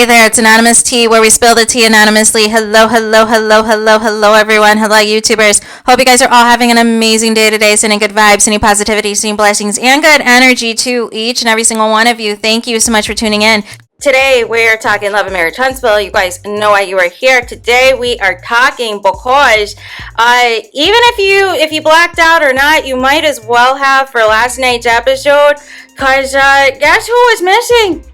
there, it's Anonymous Tea, where we spill the tea anonymously. Hello, hello, hello, hello, hello, everyone. Hello, YouTubers. Hope you guys are all having an amazing day today, sending good vibes, sending positivity, sending blessings, and good energy to each and every single one of you. Thank you so much for tuning in. Today, we're talking love and marriage Huntsville. You guys know why you are here. Today, we are talking because even if you blacked out or not, you might as well have for last night's episode, because guess who was missing?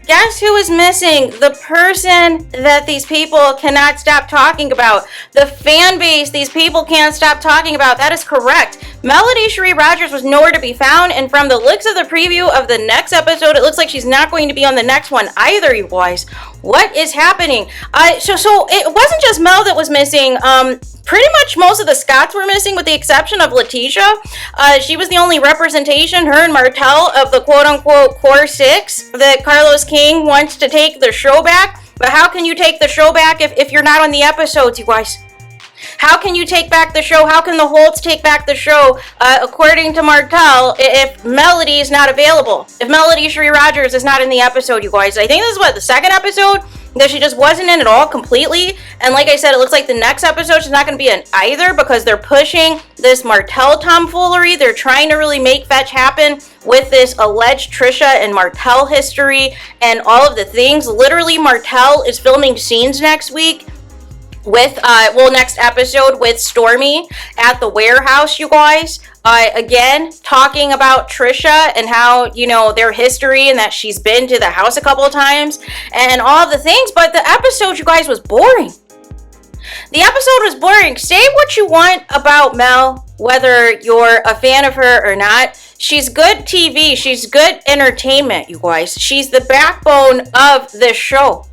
Guess who is missing? The person that these people cannot stop talking about. The fan base these people can't stop talking about. That is correct. Melody Cherie Rogers was nowhere to be found, and from the looks of the preview of the next episode, it looks like she's not going to be on the next one either, you guys. What is happening? So it wasn't just Mel that was missing. Pretty much most of the Scots were missing, with the exception of Letitia. She was the only representation, her and Martell, of the quote-unquote Core 6 that Carlos King wants to take the show back. But how can you take the show back if you're not on the episodes, you guys? How can you take back the show? How can the Holts take back the show, according to Martell, if Melody is not available? If Melody Cherie Rogers is not in the episode, you guys. I think this is, the second episode that she just wasn't in at all completely. And like I said, it looks like the next episode she's not going to be in either, because they're pushing this Martell tomfoolery. They're trying to really make fetch happen with this alleged Trisha and Martell history and all of the things. Literally, Martell is filming scenes next week with next episode with Stormy at the warehouse, you guys. Again, talking about Trisha and how, their history and that she's been to the house a couple of times and all of the things. But the episode, you guys, was boring. The episode was boring. Say what you want about Mel, whether you're a fan of her or not. She's good TV. She's good entertainment, you guys. She's the backbone of this show.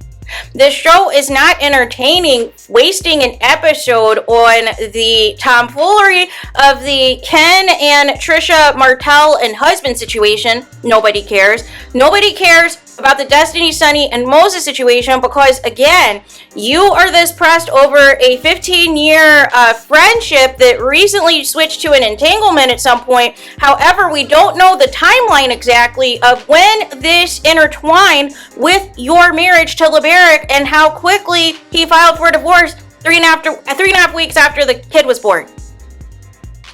This show is not entertaining, wasting an episode on the tomfoolery of the Ken and Trisha Martell and husband situation. Nobody cares. Nobody cares about the Destiny, Sunny, and Moses situation, because, again, you are this pressed over a 15-year friendship that recently switched to an entanglement at some point. However, we don't know the timeline exactly of when this intertwined with your marriage to LeBaric and how quickly he filed for divorce 3.5 weeks after the kid was born.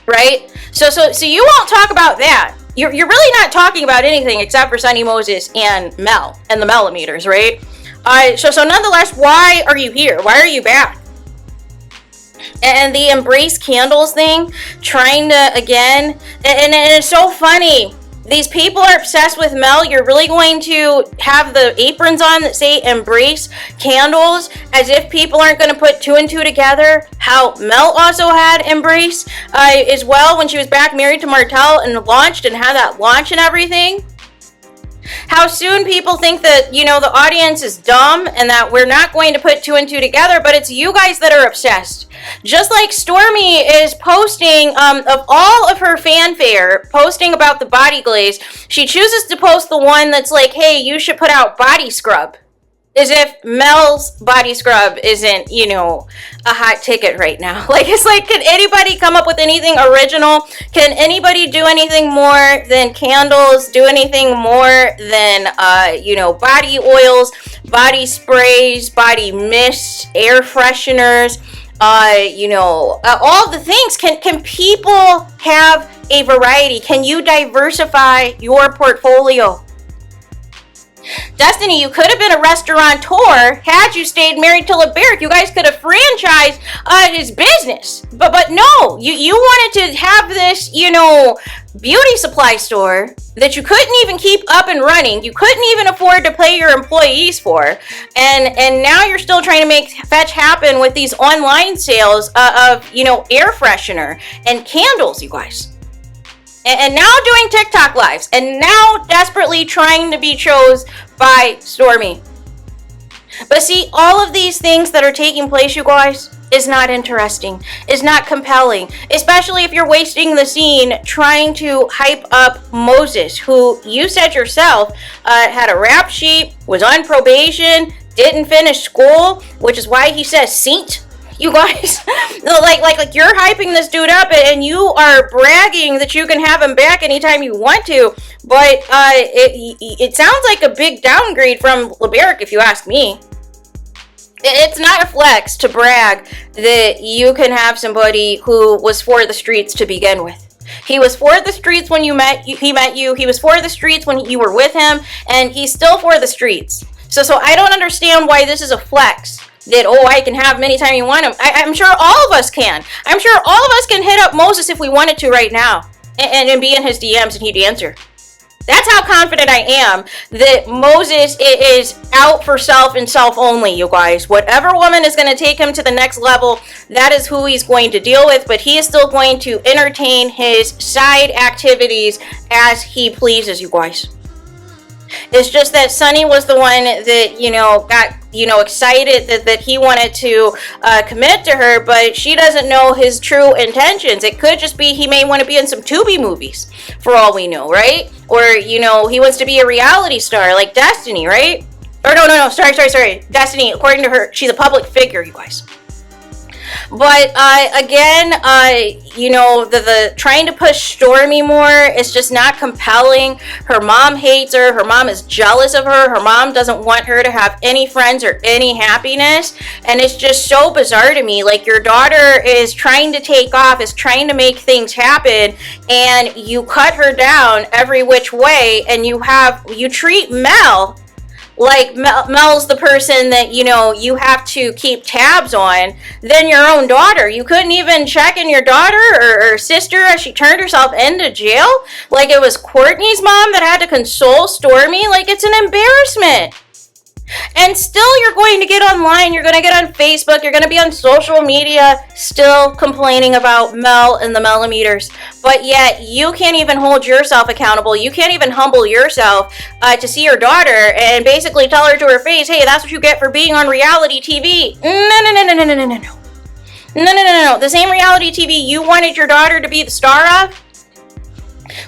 Right? So you won't talk about that. You're really not talking about anything except for Sunny, Moses, and Mel, and the Melimeters, right? So nonetheless, why are you here? Why are you back? And the Embrace Candles thing, trying to, again, and it's so funny. These people are obsessed with Mel. You're really going to have the aprons on that say Embrace Candles, as if people aren't going to put two and two together. How Mel also had Embrace as well when she was back married to Martell and launched and had that launch and everything. How soon people think that, the audience is dumb and that we're not going to put two and two together, but it's you guys that are obsessed. Just like Stormy is posting of all of her fanfare, posting about the body glaze, she chooses to post the one that's like, hey, you should put out body scrub. As if Mel's body scrub isn't, a hot ticket right now. It's like, can anybody come up with anything original? Can anybody do anything more than candles? Do anything more than, body oils, body sprays, body mists, air fresheners, all the things? Can people have a variety? Can you diversify your portfolio? Destiny, you could have been a restaurateur had you stayed married to LeBaric. You guys could have franchised his business. But no, you wanted to have this, beauty supply store that you couldn't even keep up and running. You couldn't even afford to pay your employees for. And now you're still trying to make fetch happen with these online sales of, air freshener and candles, you guys. And now doing TikTok lives, and now desperately trying to be chose by Stormy. But see, all of these things that are taking place, you guys, is not interesting, is not compelling, especially if you're wasting the scene trying to hype up Moses, who you said yourself had a rap sheet, was on probation, didn't finish school, which is why he says saint You guys, like you're hyping this dude up, and you are bragging that you can have him back anytime you want to. But it sounds like a big downgrade from LeBeric, if you ask me. It's not a flex to brag that you can have somebody who was for the streets to begin with. He was for the streets when he met you. He was for the streets when you were with him, and he's still for the streets. So I don't understand why this is a flex. That, oh, I can have him anytime you want him. I'm sure all of us can. I'm sure all of us can hit up Moses if we wanted to right now. And be in his DMs and he'd answer. That's how confident I am that Moses is out for self and self only, you guys. Whatever woman is going to take him to the next level, that is who he's going to deal with. But he is still going to entertain his side activities as he pleases, you guys. It's just that Sonny was the one that, got, excited that he wanted to commit to her, but she doesn't know his true intentions. It could just be he may want to be in some Tubi movies, for all we know, right? Or, he wants to be a reality star like Destiny, right? Or no, sorry. Destiny, according to her, she's a public figure, you guys. But again, the trying to push Stormy more is just not compelling. Her mom hates her. Her mom is jealous of her. Her mom doesn't want her to have any friends or any happiness. And it's just so bizarre to me. Like, your daughter is trying to take off, is trying to make things happen, and you cut her down every which way, and you treat Mel like Mel's the person that, you have to keep tabs on, than your own daughter. You couldn't even check in your daughter or sister as she turned herself into jail. Like it was Courtney's mom that had to console Stormy. Like, it's an embarrassment. And still you're going to get online, you're going to get on Facebook, you're going to be on social media still complaining about Mel and the millimeters. But yet you can't even hold yourself accountable. You can't even humble yourself to see your daughter and basically tell her to her face, hey, that's what you get for being on reality TV. No. The same reality TV you wanted your daughter to be the star of.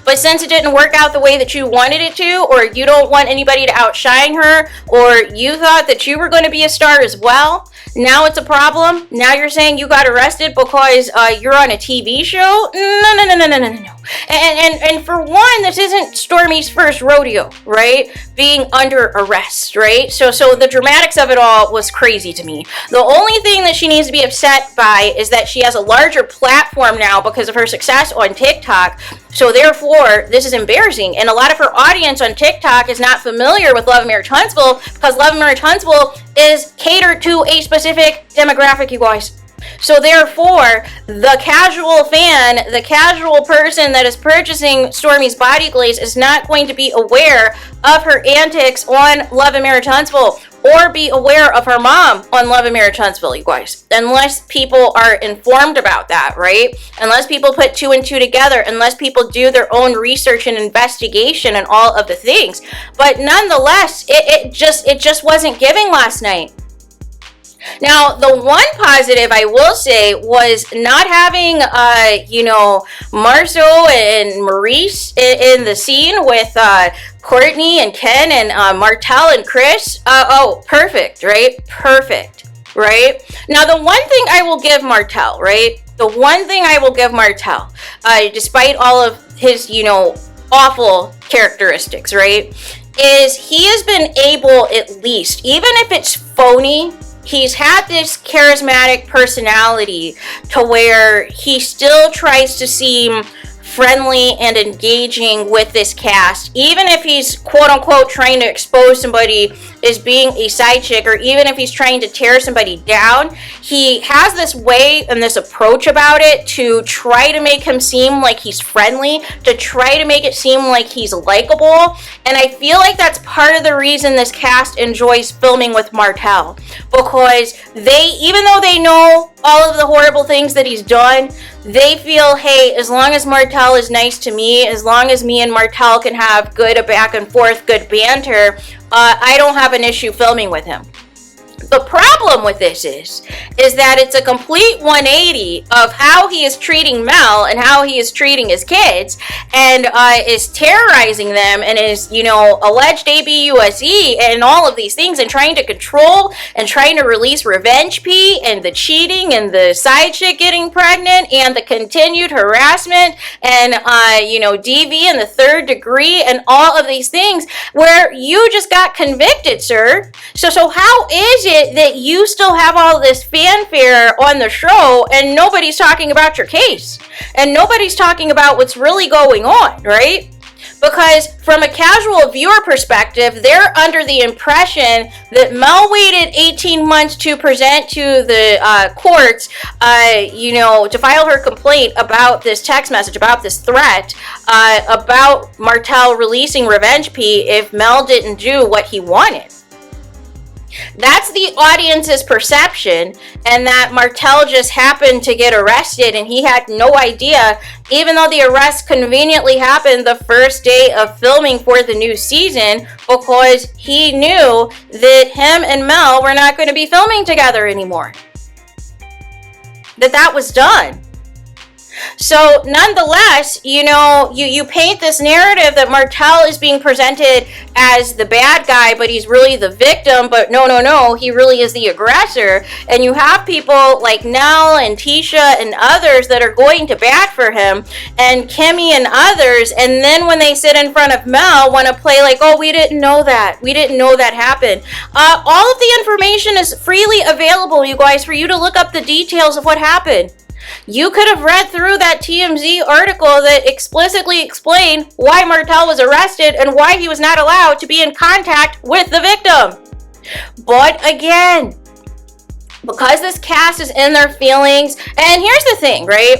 But since it didn't work out the way that you wanted it to, or you don't want anybody to outshine her, or you thought that you were going to be a star as well, now it's a problem. Now you're saying you got arrested because you're on a TV show? No. And for one, this isn't Stormy's first rodeo, right? Being under arrest, right? So the dramatics of it all was crazy to me. The only thing that she needs to be upset by is that she has a larger platform now because of her success on TikTok. So therefore, this is embarrassing. And a lot of her audience on TikTok is not familiar with Love and Marriage Huntsville because Love and Marriage Huntsville is catered to a specific demographic, you guys. So therefore, the casual fan, the casual person that is purchasing Stormy's body glaze is not going to be aware of her antics on Love and Marriage Huntsville or be aware of her mom on Love and Marriage Huntsville, you guys. Unless people are informed about that, right? Unless people put two and two together, unless people do their own research and investigation and all of the things. But nonetheless, it just wasn't giving last night. Now, the one positive I will say was not having, Marceau and Maurice in the scene with Courtney and Ken and Martell and Chris. Perfect, right? Perfect, right? Now, the one thing I will give Martell, right? The one thing I will give Martell, despite all of his, awful characteristics, right? Is he has been able, at least, even if it's phony, he's had this charismatic personality to where he still tries to seem friendly and engaging with this cast, even if he's quote-unquote trying to expose somebody as being a side chick, or even if he's trying to tear somebody down. He has this way and this approach about it to try to make him seem like he's friendly, to try to make it seem like he's likable, and I feel like that's part of the reason this cast enjoys filming with Martell, because they, even though they know all of the horrible things that he's done, they feel, hey, as long as Martell is nice to me, as long as me and Martell can have good back and forth, good banter, I don't have an issue filming with him. The problem with this is that it's a complete 180 of how he is treating Mel and how he is treating his kids, and is terrorizing them, and is, you know, alleged ABUSE and all of these things, and trying to control and trying to release revenge P, and the cheating and the side chick getting pregnant and the continued harassment and you know, DV in the 3rd degree and all of these things, where you just got convicted, sir. So how is it that you still have all this fanfare on the show and nobody's talking about your case? And nobody's talking about what's really going on, right? Because from a casual viewer perspective, they're under the impression that Mel waited 18 months to present to the courts, you know, to file her complaint about this text message, about this threat, about Martell releasing revenge P if Mel didn't do what he wanted. That's the audience's perception, and that Martell just happened to get arrested and he had no idea, even though the arrest conveniently happened the first day of filming for the new season, because he knew that him and Mel were not going to be filming together anymore. That was done. So nonetheless, you know, you paint this narrative that Martell is being presented as the bad guy, but he's really the victim, but no, he really is the aggressor. And you have people like Nell and Tisha and others that are going to bat for him, and Kimmy and others, and then when they sit in front of Mel, want to play like, oh, we didn't know that happened. All of the information is freely available, you guys, for you to look up the details of what happened. You could have read through that TMZ article that explicitly explained why Martell was arrested and why he was not allowed to be in contact with the victim. But again, because this cast is in their feelings, and here's the thing, right?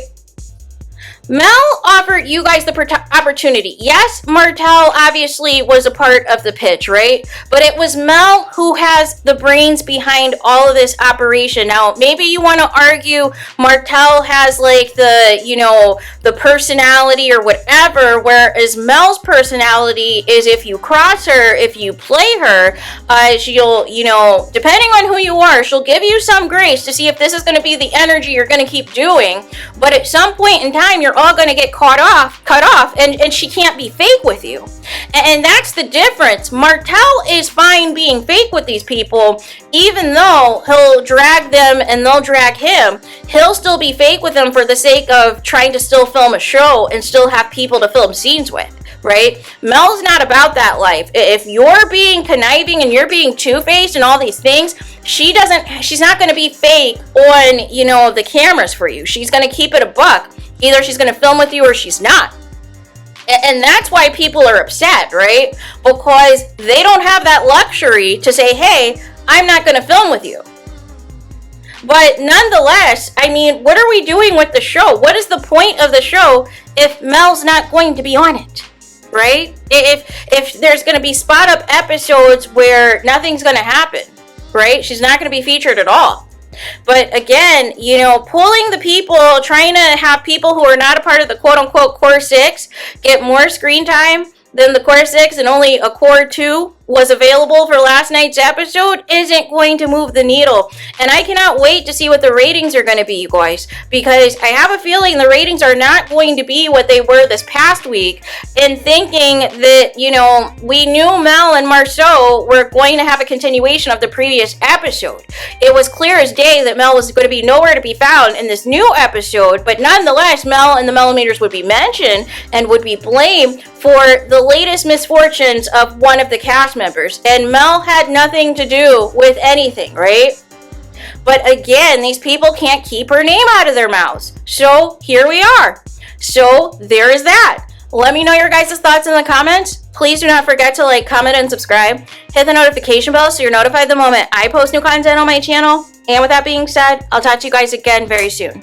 Mel offered you guys the opportunity. Yes, Martell obviously was a part of the pitch, right? But it was Mel who has the brains behind all of this operation. Now, maybe you want to argue Martell has like the, you know, the personality or whatever, whereas Mel's personality is if you cross her, if you play her, she'll, you know, depending on who you are, she'll give you some grace to see if this is going to be the energy you're going to keep doing. But at some point in time, you're all going to get cut off, and she can't be fake with you. And that's the difference. Martell is fine being fake with these people, even though he'll drag them and they'll drag him. He'll still be fake with them for the sake of trying to still film a show and still have people to film scenes with. Right? Mel's not about that life. If you're being conniving and you're being two-faced and all these things, she's not going to be fake on, you know, the cameras for you. She's going to keep it a buck. Either she's going to film with you or she's not. And that's why people are upset, right? Because they don't have that luxury to say, hey, I'm not going to film with you. But nonetheless, I mean, what are we doing with the show? What is the point of the show if Mel's not going to be on it? Right? If there's going to be spot up episodes where nothing's going to happen, right? She's not going to be featured at all. But again, you know, pulling the people, trying to have people who are not a part of the quote unquote core 6 get more screen time than the core 6 and only a core 2 was available for last night's episode isn't going to move the needle. And I cannot wait to see what the ratings are going to be, you guys, because I have a feeling the ratings are not going to be what they were this past week, and thinking that, you know, we knew Mel and Marceau were going to have a continuation of the previous episode. It was clear as day that Mel was going to be nowhere to be found in this new episode, but nonetheless, Mel and the Millimeters would be mentioned and would be blamed for the latest misfortunes of one of the cast members, and Mel had nothing to do with anything, right? But again, these people can't keep her name out of their mouths, so here we are. So there is that. Let me know your guys' thoughts in the comments. Please do not forget to like, comment, and subscribe. Hit the notification bell so you're notified the moment I post new content on my channel. And with that being said, I'll talk to you guys again very soon.